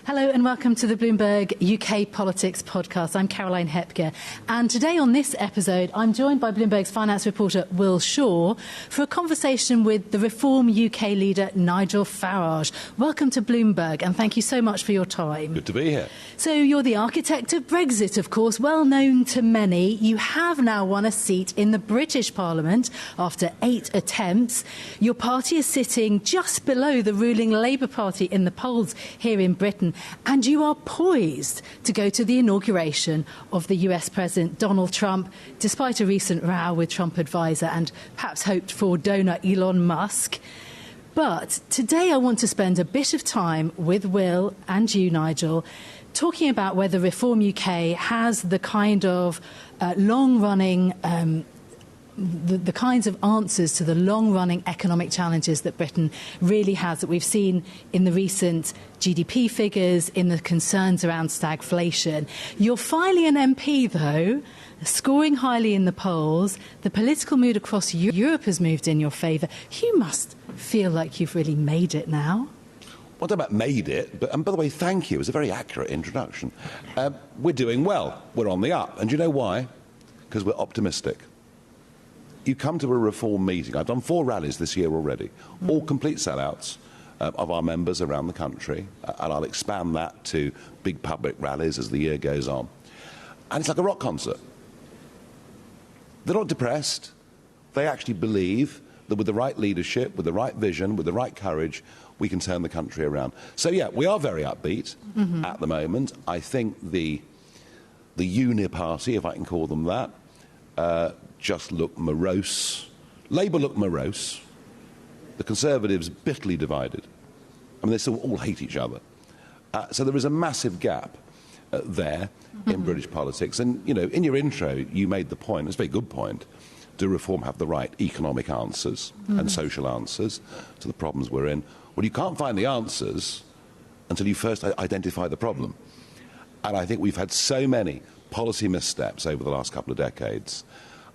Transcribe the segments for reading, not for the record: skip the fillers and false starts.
Hello and welcome to the Bloomberg UK Politics podcast. I'm Caroline Hepker, and today on this episode I'm joined by Bloomberg's finance reporter Will Shaw for a conversation with the Reform UK leader Nigel Farage. Welcome to Bloomberg and thank you so much for your time. Good to be here. So you're the architect of Brexit, of course, well known to many. You have now won a seat in the British Parliament after 8 attempts. Your party is sitting just below the ruling Labour Party in the polls here in Britain. And you are poised to go to the inauguration of the US President Donald Trump, despite a recent row with Trump advisor and perhaps hoped for donor Elon Musk. But today I want to spend a bit of time with Will and you, Nigel, talking about whether Reform UK has the kind of long-running the kinds of answers to the long-running economic challenges that Britain really has, that we've seen in the recent GDP figures, in the concerns around stagflation. You're finally an MP, though, scoring highly in the polls. The political mood across Europe has moved in your favour. You must feel like you've really made it now. Well, I don't know about made it, but, and by the way, thank you. It was a very accurate introduction. We're doing well. We're on the up. And do you know why? Because we're optimistic. You come to a Reform meeting. I've done 4 rallies this year already, all complete sellouts of our members around the country, and I'll expand that to big public rallies as the year goes on. And it's like a rock concert. They're not depressed. They actually believe that with the right leadership, with the right vision, with the right courage, we can turn the country around. So, yeah, we are very upbeat at the moment. I think the Uni Party, if I can call them that, just look morose. Labour look morose. The Conservatives bitterly divided. I mean, they still all hate each other. So there is a massive gap there in British politics. And, you know, in your intro, you made the point, it's a very good point, do Reform have the right economic answers and social answers to the problems we're in? Well, you can't find the answers until you first identify the problem. And I think we've had so many policy missteps over the last couple of decades.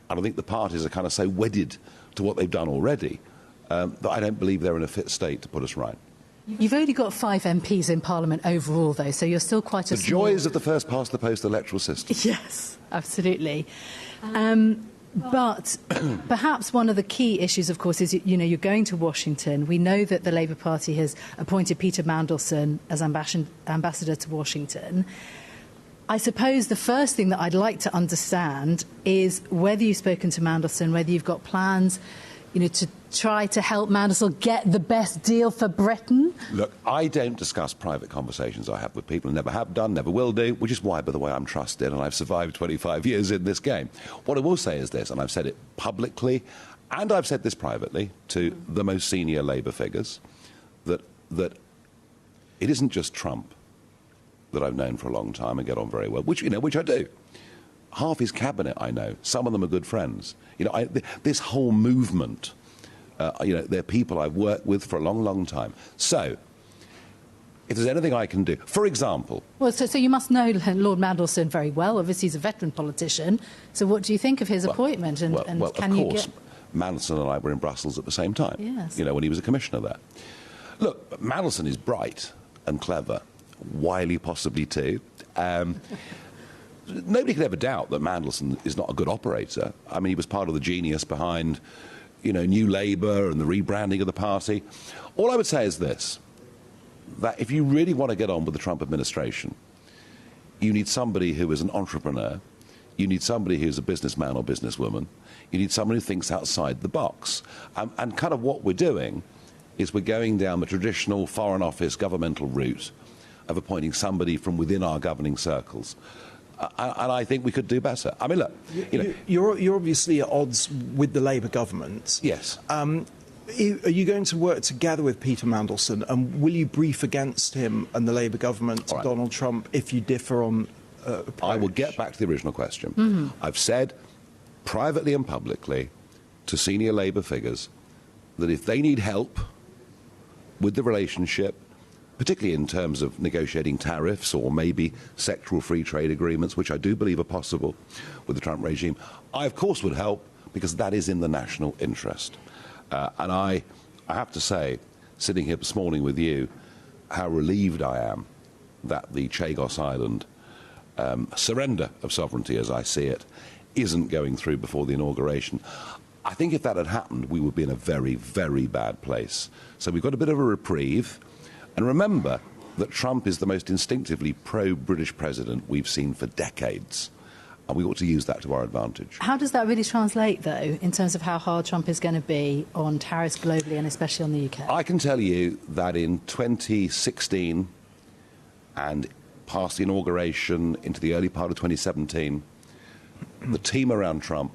And I think the parties are kind of so wedded to what they've done already that I don't believe they're in a fit state to put us right. You've only got 5 MPs in Parliament overall, though, so you're still quite a The joys of the first past the post electoral system. Yes, absolutely. But perhaps one of the key issues, of course, is, you know, you're going to Washington. We know that the Labour Party has appointed Peter Mandelson as ambassador to Washington. I suppose the first thing that I'd like to understand is whether you've spoken to Mandelson, whether you've got plans, you know, to try to help Mandelson get the best deal for Britain. Look, I don't discuss private conversations I have with people, never have done, never will do, which is why, by the way, I'm trusted and I've survived 25 years in this game. What I will say is this, and I've said it publicly, and I've said this privately to the most senior Labour figures, that it isn't just Trump that I've known for a long time and get on very well, which I do. Half his cabinet I know. Some of them are good friends. You know, this whole movement, they're people I've worked with for a long, long time. So, if there's anything I can do, for example... Well, so you must know Lord Mandelson very well. Obviously, he's a veteran politician. So what do you think of his appointment? And can you get... Mandelson and I were in Brussels at the same time, yes. You know, when he was a commissioner there. Look, Mandelson is bright and clever. Wily possibly too. Nobody could ever doubt that Mandelson is not a good operator. I mean, he was part of the genius behind, you know, New Labour and the rebranding of the party. All I would say is this, that if you really want to get on with the Trump administration, you need somebody who is an entrepreneur, you need somebody who's a businessman or businesswoman, you need someone who thinks outside the box. And kind of what we're doing is we're going down the traditional Foreign Office governmental route of appointing somebody from within our governing circles. And I think we could do better. I mean, look, you're obviously at odds with the Labour government. Yes. Are you going to work together with Peter Mandelson, and will you brief against him and the Labour government, right, Donald Trump, if you differ on approach? I will get back to the original question. I've said privately and publicly to senior Labour figures that if they need help with the relationship, particularly in terms of negotiating tariffs or maybe sectoral free trade agreements, which I do believe are possible with the Trump regime, I, of course, would help because that is in the national interest. And I have to say, sitting here this morning with you, how relieved I am that the Chagos Island surrender of sovereignty, as I see it, isn't going through before the inauguration. I think if that had happened, we would be in a very, very bad place. So we've got a bit of a reprieve. And remember that Trump is the most instinctively pro-British president we've seen for decades. And we ought to use that to our advantage. How does that really translate, though, in terms of how hard Trump is going to be on tariffs globally and especially on the UK? I can tell you that in 2016 and past the inauguration into the early part of 2017, the team around Trump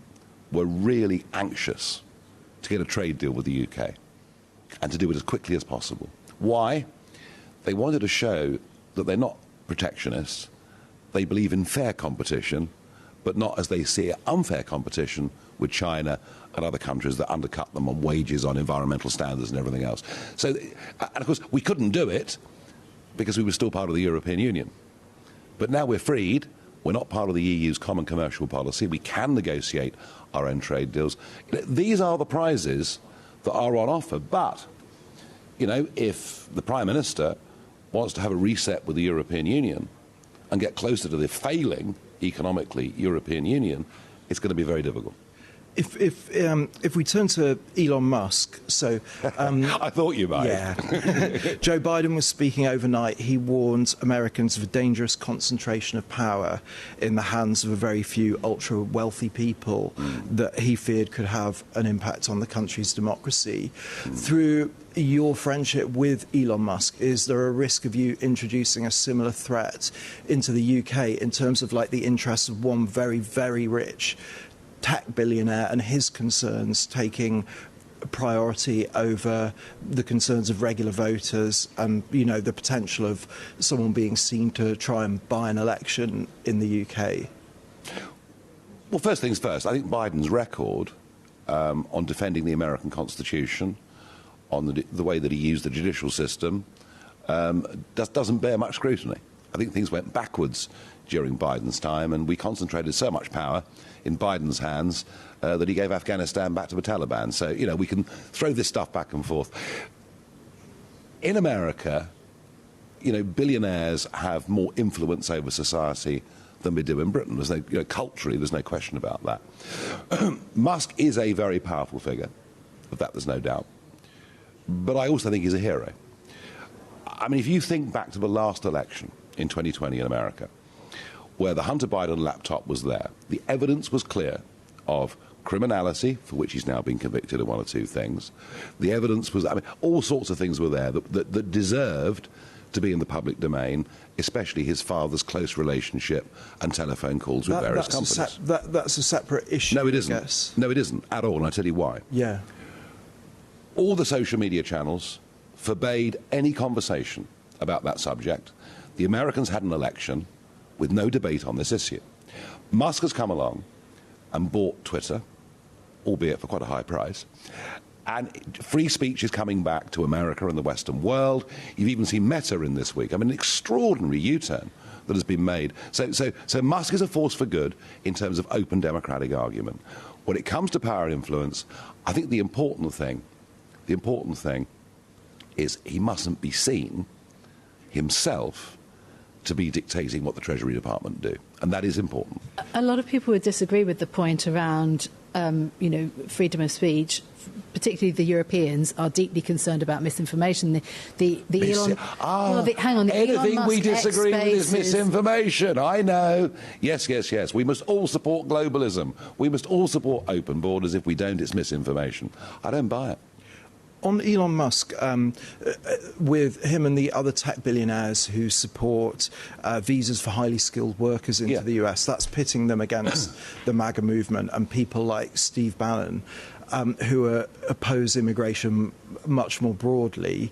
were really anxious to get a trade deal with the UK and to do it as quickly as possible. Why? They wanted to show that they're not protectionists. They believe in fair competition, but not, as they see it, unfair competition with China and other countries that undercut them on wages, on environmental standards and everything else. So, and of course, we couldn't do it because we were still part of the European Union. But now we're freed. We're not part of the EU's common commercial policy. We can negotiate our own trade deals. These are the prizes that are on offer. But, you know, if the Prime Minister wants to have a reset with the European Union and get closer to the failing, economically, European Union, it's going to be very difficult. If we turn to Elon Musk, so I thought you might. Yeah, Joe Biden was speaking overnight. He warned Americans of a dangerous concentration of power in the hands of a very few ultra wealthy people that he feared could have an impact on the country's democracy. Through your friendship with Elon Musk, is there a risk of you introducing a similar threat into the UK in terms of like the interests of one very, very rich tech billionaire and his concerns taking priority over the concerns of regular voters and, you know, the potential of someone being seen to try and buy an election in the UK? Well, first things first, I think Biden's record on defending the American Constitution, on the way that he used the judicial system, doesn't bear much scrutiny. I think things went backwards during Biden's time, and we concentrated so much power in Biden's hands that he gave Afghanistan back to the Taliban. So, you know, we can throw this stuff back and forth. In America, you know, billionaires have more influence over society than we do in Britain. There's no, you know, culturally, there's no question about that. Musk is a very powerful figure, of that there's no doubt. But I also think he's a hero. I mean, if you think back to the last election in 2020 in America, where the Hunter Biden laptop was there, the evidence was clear of criminality, for which he's now been convicted of one or two things. The evidence was, I mean, all sorts of things were there that deserved to be in the public domain, especially his father's close relationship and telephone calls with various companies. That's a separate issue. No, it isn't. I guess. No, it isn't at all, and I'll tell you why. Yeah. All the social media channels forbade any conversation about that subject. The Americans had an election with no debate on this issue. Musk has come along and bought Twitter, albeit for quite a high price, and free speech is coming back to America and the Western world. You've even seen Meta in this week. I mean, an extraordinary U-turn that has been made. So Musk is a force for good in terms of open democratic argument. When it comes to power and influence, I think the important thing is he mustn't be seen himself to be dictating what the Treasury Department do, and that is important. A lot of people would disagree with the point around, you know, freedom of speech. Particularly the Europeans are deeply concerned about misinformation. The Elon... hang on. The anything Elon Musk we disagree with is misinformation. I know. Yes. We must all support globalism. We must all support open borders. If we don't, it's misinformation. I don't buy it. On Elon Musk, with him and the other tech billionaires who support visas for highly skilled workers into the US, that's pitting them against the MAGA movement and people like Steve Bannon, who oppose immigration much more broadly.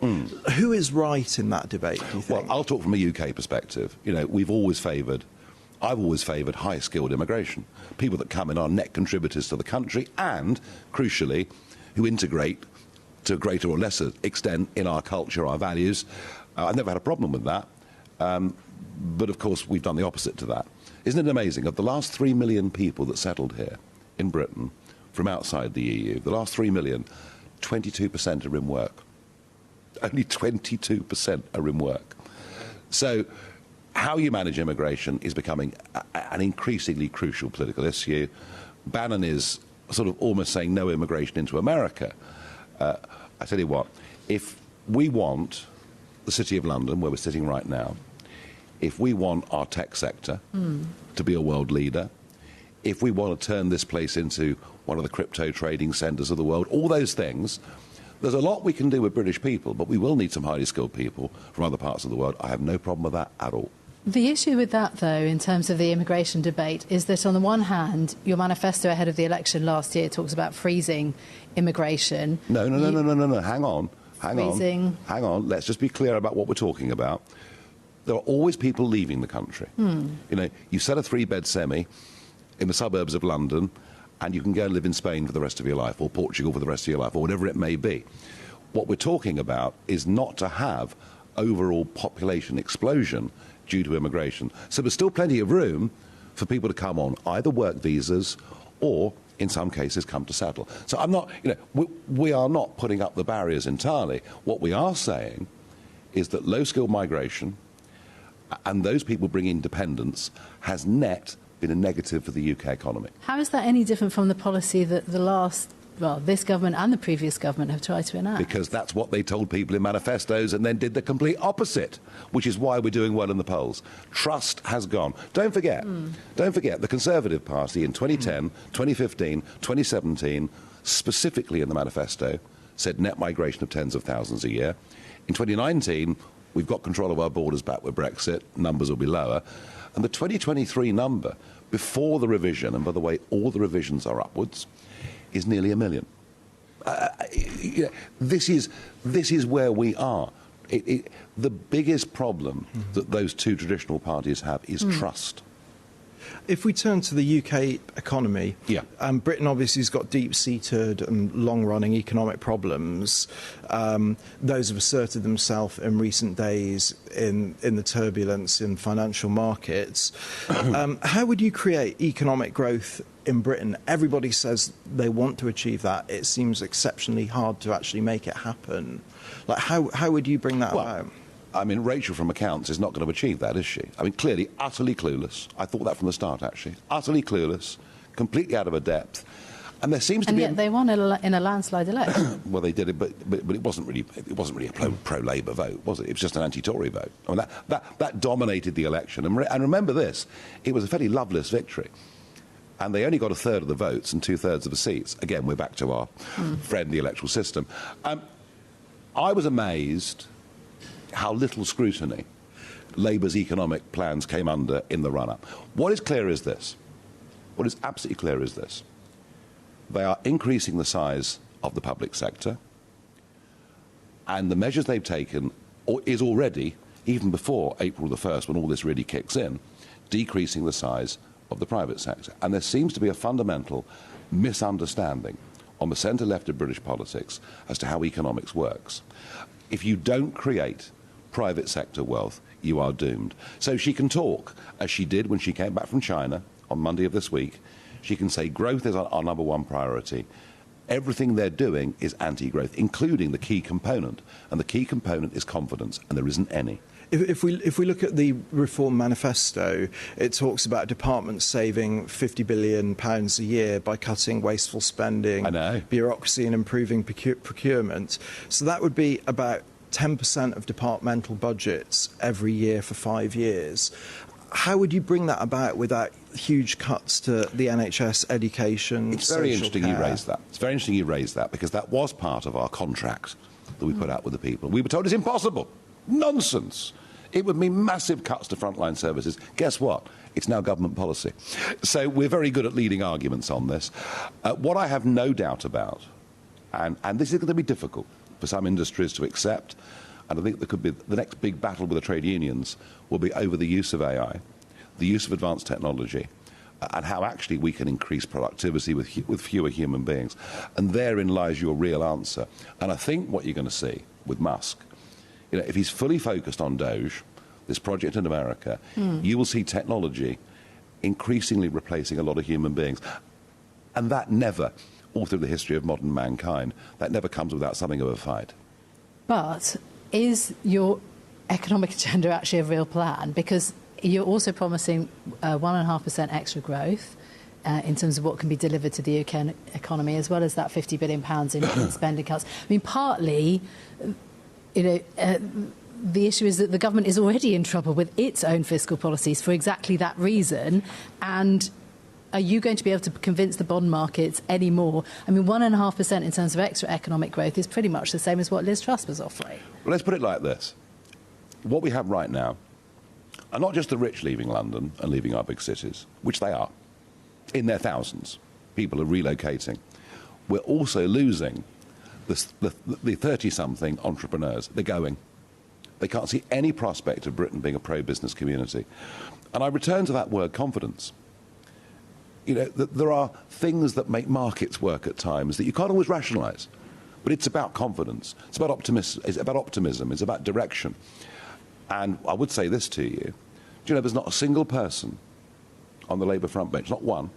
Who is right in that debate, do you think? Well, I'll talk from a UK perspective. You know, I've always favoured high-skilled immigration, people that come in are net contributors to the country and, crucially, who integrate to a greater or lesser extent in our culture, our values. I've never had a problem with that. But, of course, we've done the opposite to that. Isn't it amazing? Of the last 3 million people that settled here in Britain from outside the EU, the last 3 million, 22% are in work. Only 22% are in work. So how you manage immigration is becoming an increasingly crucial political issue. Bannon is sort of almost saying no immigration into America. I tell you what, if we want the City of London, where we're sitting right now, if we want our tech sector to be a world leader, if we want to turn this place into one of the crypto trading centres of the world, all those things, there's a lot we can do with British people, but we will need some highly skilled people from other parts of the world. I have no problem with that at all. The issue with that, though, in terms of the immigration debate, is that on the one hand, your manifesto ahead of the election last year talks about freezing immigration. No. Hang on. Let's just be clear about what we're talking about. There are always people leaving the country. You know, you sell a 3-bed semi in the suburbs of London, and you can go and live in Spain for the rest of your life, or Portugal for the rest of your life, or whatever it may be. What we're talking about is not to have overall population explosion due to immigration. So there's still plenty of room for people to come on either work visas or, in some cases, come to settle. So I'm not, you know, we are not putting up the barriers entirely. What we are saying is that low-skilled migration and those people bringing dependence has net been a negative for the UK economy. How is that any different from the policy that this government and the previous government have tried to enact? Because that's what they told people in manifestos and then did the complete opposite, which is why we're doing well in the polls. Trust has gone. Don't forget, the Conservative Party in 2010, 2015, 2017, specifically in the manifesto, said net migration of tens of thousands a year. In 2019, we've got control of our borders back with Brexit. Numbers will be lower. And the 2023 number, before the revision, and by the way, all the revisions are upwards, is nearly 1 million. This is where we are. The biggest problem that those two traditional parties have is trust. If we turn to the UK economy, Britain obviously has got deep-seated and long-running economic problems. Those have asserted themselves in recent days in the turbulence in financial markets. How would you create economic growth in Britain? Everybody says they want to achieve that. It seems exceptionally hard to actually make it happen. Like, how would you bring that about? I mean, Rachel from Accounts is not going to achieve that, is she? I mean, clearly, utterly clueless. I thought that from the start, actually. Utterly clueless, completely out of her depth. And there seems to be... And yet they won in a landslide election. Well, they did it, but it wasn't really a pro-Labour vote, was it? It was just an anti-Tory vote. I mean, that dominated the election. And remember this, it was a fairly loveless victory. And they only got a third of the votes and 2/3 of the seats. Again, we're back to our friend, the electoral system. I was amazed how little scrutiny Labour's economic plans came under in the run-up. What is clear is this. What is absolutely clear is this. They are increasing the size of the public sector, and the measures they've taken is already, even before April the 1st, when all this really kicks in, decreasing the size of the private sector. And there seems to be a fundamental misunderstanding on the centre-left of British politics as to how economics works. If you don't create private sector wealth, you are doomed. So she can talk, as she did when she came back from China on Monday of this week. She can say growth is our #1 priority. Everything they're doing is anti-growth, including the key component. And the key component is confidence, and there isn't any. If we look at the Reform Manifesto, it talks about departments saving £50 billion a year by cutting wasteful spending, bureaucracy and improving procurement. So that would be about 10% of departmental budgets every year for 5 years. How would you bring that about without huge cuts to the NHS, education, It's very interesting you raised that. It's very interesting you raised that, because that was part of our contract that we put out with the people. We were told it's impossible. Nonsense. It would mean massive cuts to frontline services. Guess what? It's now government policy. So we're very good at leading arguments on this. What I have no doubt about, and this is going to be difficult for some industries to accept, and I think there could be the next big battle with the trade unions will be over the use of AI, the use of advanced technology, and how actually we can increase productivity with fewer human beings. And therein lies your real answer. And I think what you're going to see with Musk, you know, if he's fully focused on Doge, this project in America, you will see technology increasingly replacing a lot of human beings. And that never, all through the history of modern mankind, that never comes without something of a fight. But is your economic agenda actually a real plan? Because you're also promising 1.5% extra growth in terms of what can be delivered to the UK economy, as well as that £50 billion in spending cuts. I mean, partly, the issue is that the government is already in trouble with its own fiscal policies for exactly that reason. And are you going to be able to convince the bond markets anymore? I mean, 1.5% in terms of extra economic growth is pretty much the same as what Liz Truss was offering. Well, let's put it like this. What we have right now are not just the rich leaving London and leaving our big cities, which they are, in their thousands. People are relocating. We're also losing the 30-something entrepreneurs. They're going. They can't see any prospect of Britain being a pro-business community. And I return to that word confidence. There are things that make markets work at times that you can't always rationalise. But it's about confidence. It's about optimism. It's about direction. And I would say this to you. Do you know, there's not a single person on the Labour front bench, not one,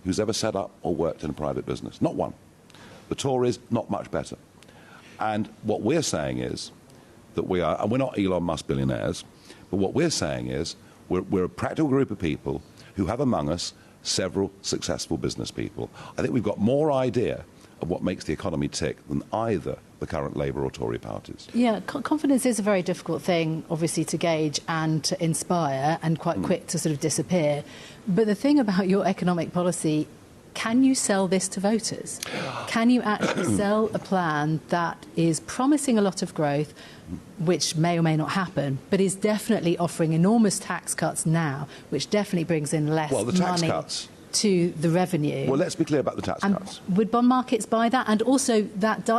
who's ever set up or worked in a private business. Not one. The Tories, not much better. And what we're saying is that we are, and we're not Elon Musk billionaires, but what we're saying is we're a practical group of people who have among us several successful business people. I think we've got more idea of what makes the economy tick than either the current Labour or Tory parties. Yeah, confidence is a very difficult thing, obviously, to gauge and to inspire, and quite quick to sort of disappear. But the thing about your economic policy, can you sell this to voters? Can you actually sell a plan that is promising a lot of growth, which may or may not happen, but is definitely offering enormous tax cuts now, which definitely brings in less money to the revenue? Well, let's be clear about the tax cuts. Would bond markets buy that? And also,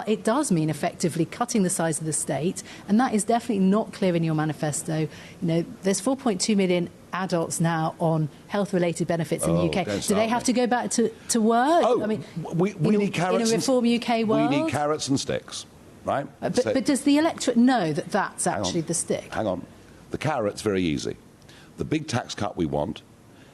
it does mean effectively cutting the size of the state, and that is definitely not clear in your manifesto. There's 4.2 million adults now on health-related benefits in the UK. Do they have to go back to work? I mean, we need carrots in a reform UK world. We need carrots and sticks, right? But does the electorate know that that's actually the stick? Hang on. The carrot's very easy. The big tax cut we want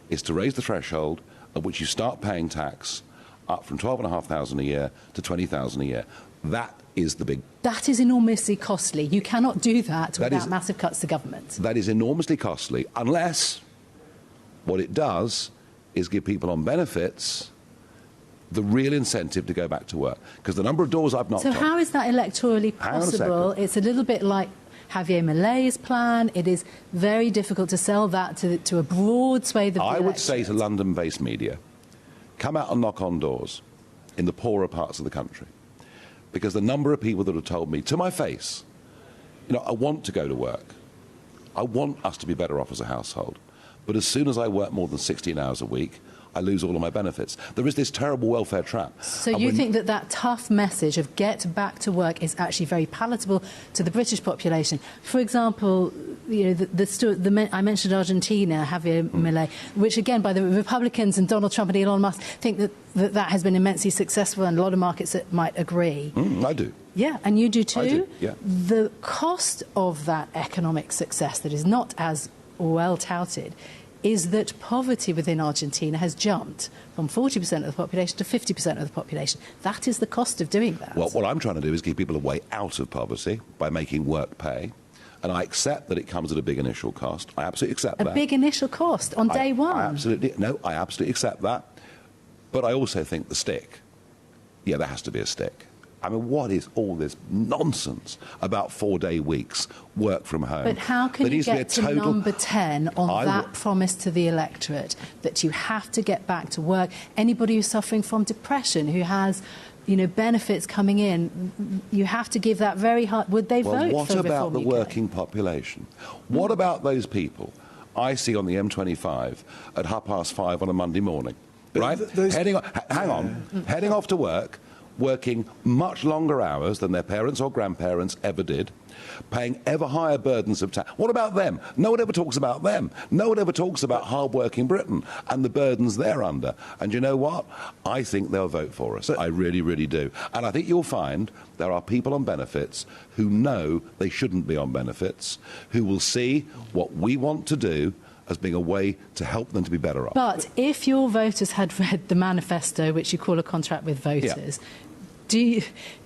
is to raise the threshold at which you start paying tax up from $12,500 a year to $20,000 a year. That is the big... That is enormously costly. You cannot do that without massive cuts to government. That is enormously costly, unless what it does is give people on benefits the real incentive to go back to work. Because the number of doors I've knocked on... So how is that electorally possible? It's a little bit like Javier Milei's plan. It is very difficult to sell that to a broad swathe of the electorate. I would say to London-based media, come out and knock on doors in the poorer parts of the country. Because the number of people that have told me to my face, I want to go to work. I want us to be better off as a household. But as soon as I work more than 16 hours a week, I lose all of my benefits. There is this terrible welfare trap. So you think that tough message of get back to work is actually very palatable to the British population? For example, I mentioned Argentina, Javier Milei, which again, by the Republicans and Donald Trump and Elon Musk, think that has been immensely successful, and a lot of markets that might agree. I do. Yeah, and you do too? I do, yeah. The cost of that economic success that is not as well touted is that poverty within Argentina has jumped from 40% of the population to 50% of the population. That is the cost of doing that. Well, what I'm trying to do is give people a way out of poverty by making work pay. And I accept that it comes at a big initial cost. I absolutely accept that. A big initial cost on day one? I absolutely accept that. But I also think the stick, there has to be a stick. I mean, what is all this nonsense about 4-day weeks, work from home? But how can you get to number 10 on that promise to the electorate, that you have to get back to work? Anybody who's suffering from depression, who has, benefits coming in, you have to give that very hard... Would they vote for Reform UK? What about the working population? What about those people I see on the M25 at 5:30 on a Monday morning, right? Heading off to work, working much longer hours than their parents or grandparents ever did, paying ever higher burdens of tax. What about them? No one ever talks about them. No one ever talks about hard-working Britain and the burdens they're under. And you know what? I think they'll vote for us. I really, really do. And I think you'll find there are people on benefits who know they shouldn't be on benefits, who will see what we want to do as being a way to help them to be better off. But if your voters had read the manifesto, which you call a contract with voters,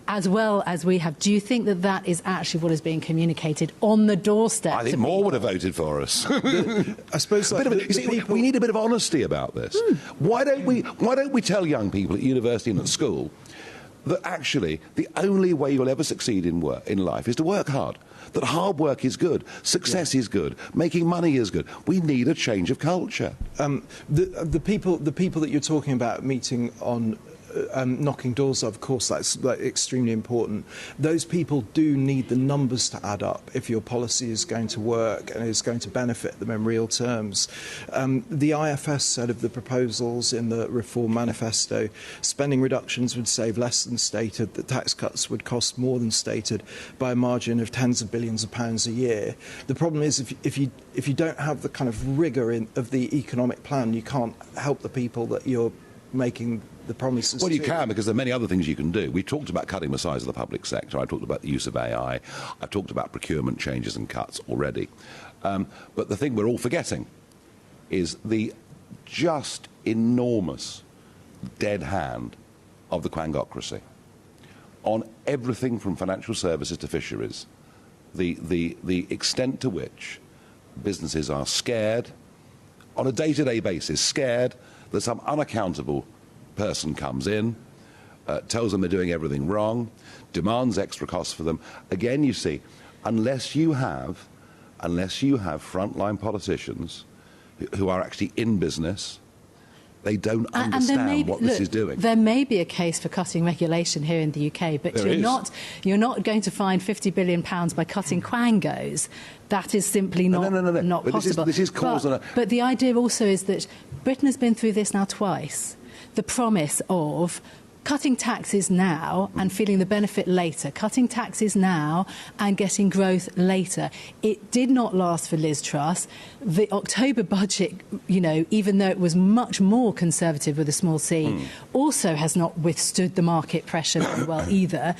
as well as we have, do you think that that is actually what is being communicated on the doorstep? I think more would have voted for us. I suppose we need a bit of honesty about this. Why don't we tell young people at university and at school that actually the only way you'll ever succeed in life is to work hard? That hard work is good, success is good, making money is good. We need a change of culture. The people that you're talking about meeting on knocking doors, of course, that's extremely important. Those people do need the numbers to add up if your policy is going to work and is going to benefit them in real terms. The IFS said of the proposals in the Reform Manifesto, spending reductions would save less than stated, that tax cuts would cost more than stated by a margin of tens of billions of pounds a year. The problem is if you don't have the kind of rigour of the economic plan, you can't help the people that you're making the promises. Well, you can, because there are many other things you can do. We talked about cutting the size of the public sector. I talked about the use of AI. I've talked about procurement changes and cuts already. But the thing we're all forgetting is the just enormous dead hand of the quangocracy on everything from financial services to fisheries. The extent to which businesses are scared on a day-to-day basis, scared that some unaccountable person comes in, tells them they're doing everything wrong, demands extra costs for them. Again, you see, unless you have frontline politicians who are actually in business, they don't understand what this is doing. There may be a case for cutting regulation here in the UK, but you're not going to find £50 billion by cutting quangos. That is simply not possible. This is causing but the idea also is that Britain has been through this now twice. The promise of cutting taxes now and feeling the benefit later, cutting taxes now and getting growth later. It did not last for Liz Truss. The October budget, even though it was much more conservative with a small c, also has not withstood the market pressure very well either.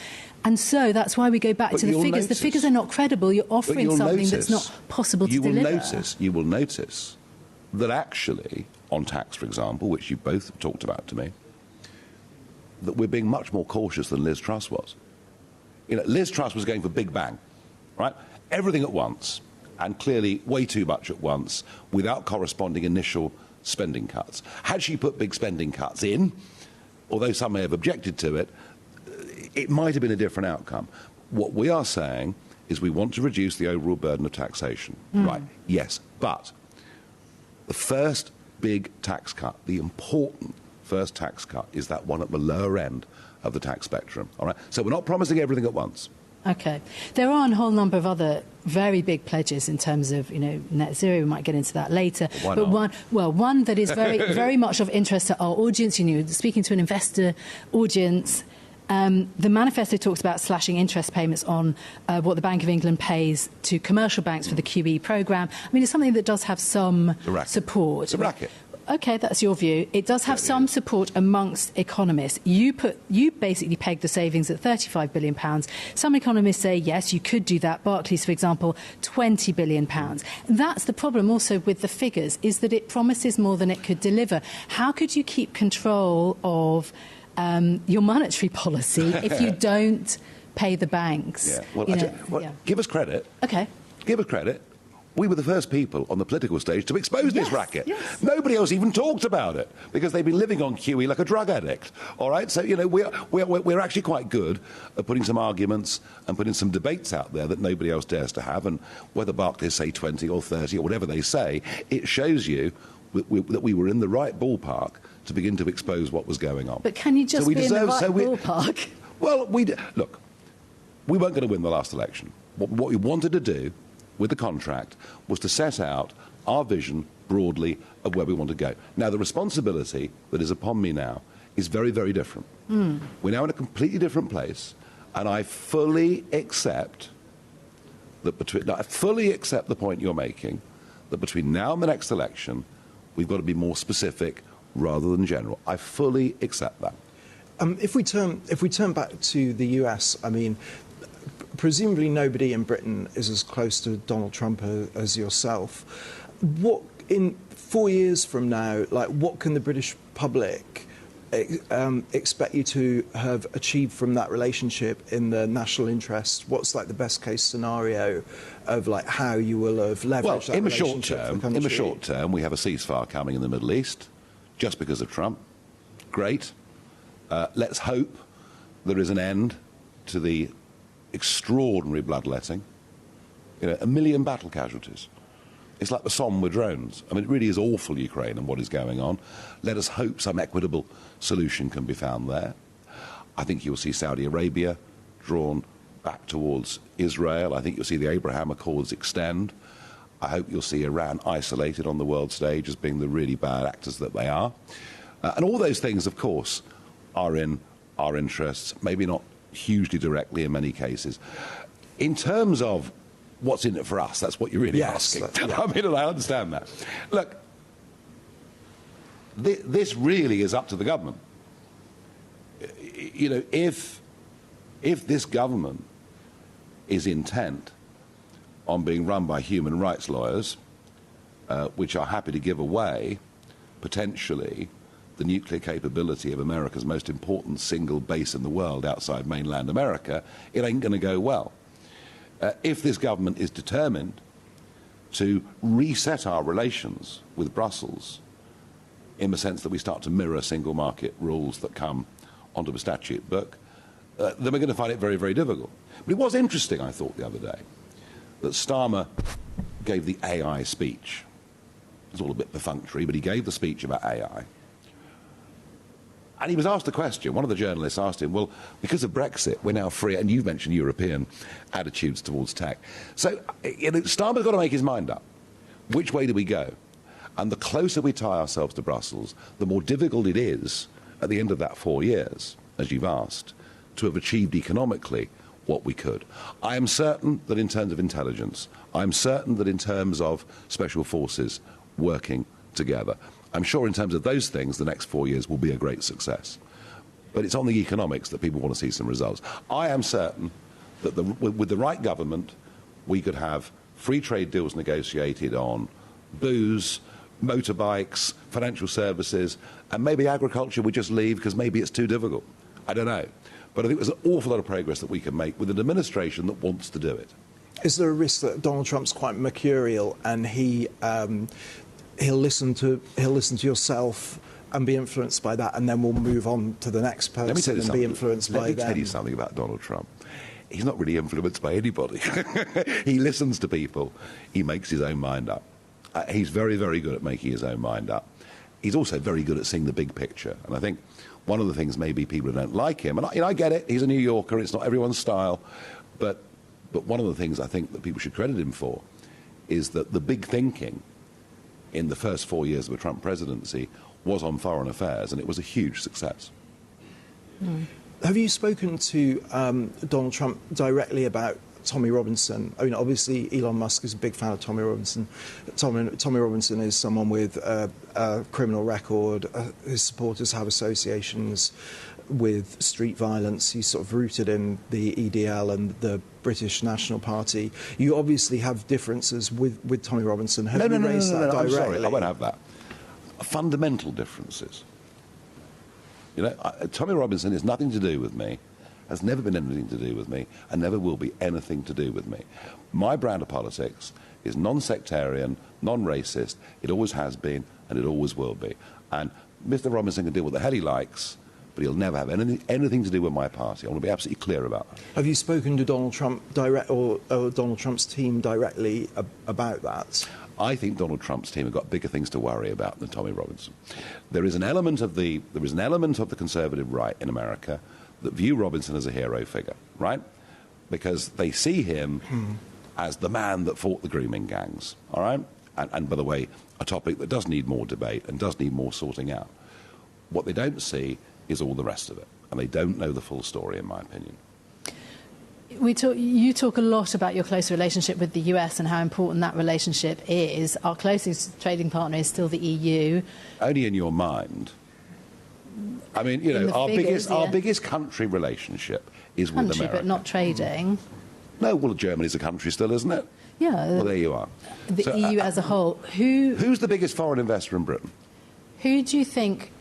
And so that's why we go back to the figures. The figures are not credible. You're offering something that's not possible to deliver. You will notice that actually, on tax, for example, which you both talked about to me, that we're being much more cautious than Liz Truss was. Liz Truss was going for big bang, right? Everything at once, and clearly way too much at once, without corresponding initial spending cuts. Had she put big spending cuts in, although some may have objected to it, it might have been a different outcome. What we are saying is we want to reduce the overall burden of taxation. Right, yes, but the first big tax cut, the important first tax cut, is that one at the lower end of the tax spectrum. All right? So we're not promising everything at once. OK. There are a whole number of other very big pledges in terms of, net zero. We might get into that later. Why not? One that is very, very much of interest to our audience. Speaking to an investor audience, the manifesto talks about slashing interest payments on what the Bank of England pays to commercial banks for the QE programme. I mean, it's something that does have some support. It's a racket. OK, that's your view. It does have some support amongst economists. You basically pegged the savings at £35 billion. Some economists say, yes, you could do that. Barclays, for example, £20 billion. That's the problem also with the figures, is that it promises more than it could deliver. How could you keep control of your monetary policy if you don't pay the banks? Yeah. Well, give us credit. OK. Give us credit. We were the first people on the political stage to expose this racket. Yes. Nobody else even talked about it because they've been living on QE like a drug addict. All right? So, we're actually quite good at putting some arguments and putting some debates out there that nobody else dares to have. And whether Barclays say 20 or 30 or whatever they say, it shows you that we were in the right ballpark to begin to expose what was going on. But can you just be in the right ballpark? Well, look, we weren't going to win the last election. What we wanted to do with the contract was to set out our vision broadly of where we want to go. Now, the responsibility that is upon me now is very, very different. We're now in a completely different place, and I fully accept that I fully accept the point you're making, that between now and the next election, we've got to be more specific rather than general. I fully accept that. If we turn back to the US, I mean, presumably nobody in Britain is as close to Donald Trump as yourself. What, in 4 years from now, what can the British public expect you to have achieved from that relationship in the national interest? What's like the best case scenario of like how you will have leveraged that relationship for the country? In the short term, we have a ceasefire coming in the Middle East, just because of Trump. Great. Let's hope there is an end to the extraordinary bloodletting. 1 million battle casualties. It's like the Somme with drones. I mean, it really is awful, Ukraine, and what is going on. Let us hope some equitable solution can be found there. I think you'll see Saudi Arabia drawn back towards Israel. I think you'll see the Abraham Accords extend. I hope you'll see Iran isolated on the world stage as being the really bad actors that they are. And all those things, of course, are in our interests, maybe not hugely directly in many cases. In terms of what's in it for us, that's what you're really asking. Yeah. I mean, I understand that. Look, this really is up to the government. If this government is intent on being run by human rights lawyers, which are happy to give away, potentially, the nuclear capability of America's most important single base in the world outside mainland America, it ain't going to go well. If this government is determined to reset our relations with Brussels in the sense that we start to mirror single market rules that come onto the statute book, then we're going to find it very, very difficult. But it was interesting, I thought, the other day, that Starmer gave the AI speech. It was all a bit perfunctory, but he gave the speech about AI. And he was asked a question. One of the journalists asked him, well, because of Brexit, we're now free, and you've mentioned European attitudes towards tech. So Starmer's got to make his mind up. Which way do we go? And the closer we tie ourselves to Brussels, the more difficult it is, at the end of that 4 years, as you've asked, to have achieved economically what we could. I am certain that in terms of intelligence, I'm certain that in terms of special forces working together, I'm sure in terms of those things, the next 4 years will be a great success. But it's on the economics that people want to see some results. I am certain that with the right government, we could have free trade deals negotiated on booze, motorbikes, financial services, and maybe agriculture we just leave because maybe it's too difficult. I don't know. But I think there's an awful lot of progress that we can make with an administration that wants to do it. Is there a risk that Donald Trump's quite mercurial and he'll listen to yourself and be influenced by that, and then we'll move on to the next person and be influenced by them? Let me tell you something about Donald Trump. He's not really influenced by anybody. He listens to people. He makes his own mind up. He's very, very good at making his own mind up. He's also very good at seeing the big picture. And I think one of the things maybe people who don't like him, and I get it, he's a New Yorker, it's not everyone's style, but one of the things I think that people should credit him for is that the big thinking in the first 4 years of a Trump presidency was on foreign affairs, and it was a huge success. Mm. Have you spoken to Donald Trump directly about Tommy Robinson? I mean, obviously, Elon Musk is a big fan of Tommy Robinson. Tommy Robinson is someone with a criminal record. His supporters have associations with street violence. He's sort of rooted in the EDL and the British National Party. You obviously have differences with Tommy Robinson. Have you raised that directly? I'm sorry, I won't have that. Fundamental differences. Tommy Robinson has nothing to do with me, has never been anything to do with me, and never will be anything to do with me. My brand of politics is non-sectarian, non-racist. It always has been, and it always will be. And Mr. Robinson can do what the hell he likes, but he'll never have anything to do with my party. I want to be absolutely clear about that. Have you spoken to Donald Trump or Donald Trump's team directly about that? I think Donald Trump's team have got bigger things to worry about than Tommy Robinson. There is an element of the conservative right in America that view Robinson as a hero figure, right? Because they see him as the man that fought the grooming gangs, all right? And by the way, a topic that does need more debate and does need more sorting out. What they don't see is all the rest of it, and they don't know the full story, in my opinion. You talk a lot about your close relationship with the US and how important that relationship is. Our closest trading partner is still the EU. Only in your mind. I mean, our biggest country relationship is with America. But not trading. No, well, Germany's a country still, isn't it? Yeah. Well, there you are. The EU as a whole. Who's the biggest foreign investor in Britain? Who do you think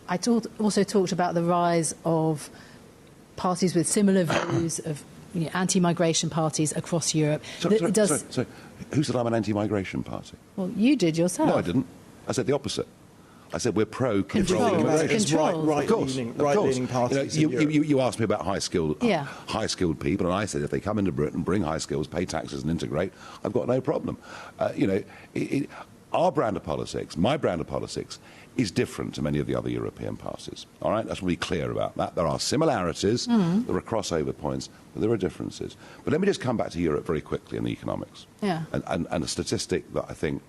also talked about the rise of parties with similar views of anti-migration parties across Europe. Sorry, who said I'm an anti-migration party? Well, you did yourself. No, I didn't. I said the opposite. I said we're pro-controlling immigration. Right-leaning parties. You asked me about high-skilled people, and I said if they come into Britain, bring high skills, pay taxes, and integrate, I've got no problem. Our brand of politics, my brand of politics, is different to many of the other European parties. All right, let's be clear about that. There are similarities, there are crossover points, but there are differences. But let me just come back to Europe very quickly and the economics. Yeah. And a statistic that I think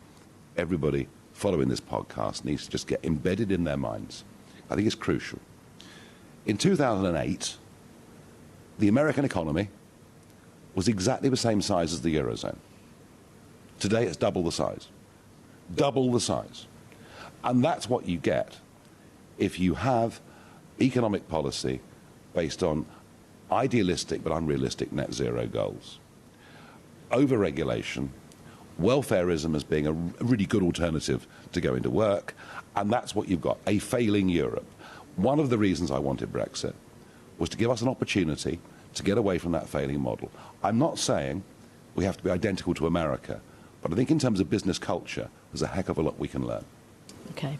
everybody following this podcast needs to just get embedded in their minds. I think it's crucial. In 2008, the American economy was exactly the same size as the Eurozone. Today, it's double the size. Double the size. And that's what you get if you have economic policy based on idealistic but unrealistic net zero goals. Over-regulation, welfareism as being a really good alternative to going to work, and that's what you've got, a failing Europe. One of the reasons I wanted Brexit was to give us an opportunity to get away from that failing model. I'm not saying we have to be identical to America, but I think in terms of business culture, there's a heck of a lot we can learn. Okay.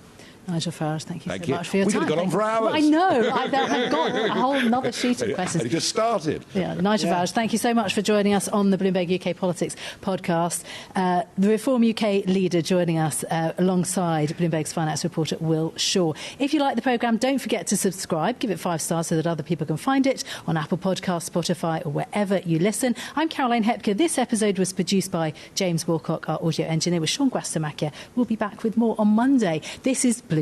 Nigel Farage, thank you so much for your time. We could have gone on for hours. I know. I've got a whole other sheet of questions. It just started. Yeah, Nigel Farage, thank you so much for joining us on the Bloomberg UK Politics podcast. The Reform UK leader joining us alongside Bloomberg's finance reporter Will Shaw. If you like the programme, don't forget to subscribe. Give it 5 stars so that other people can find it on Apple Podcasts, Spotify or wherever you listen. I'm Caroline Hepker. This episode was produced by James Wilcock. Our audio engineer was Sean Guastamakia. We'll be back with more on Monday. This is Bloomberg.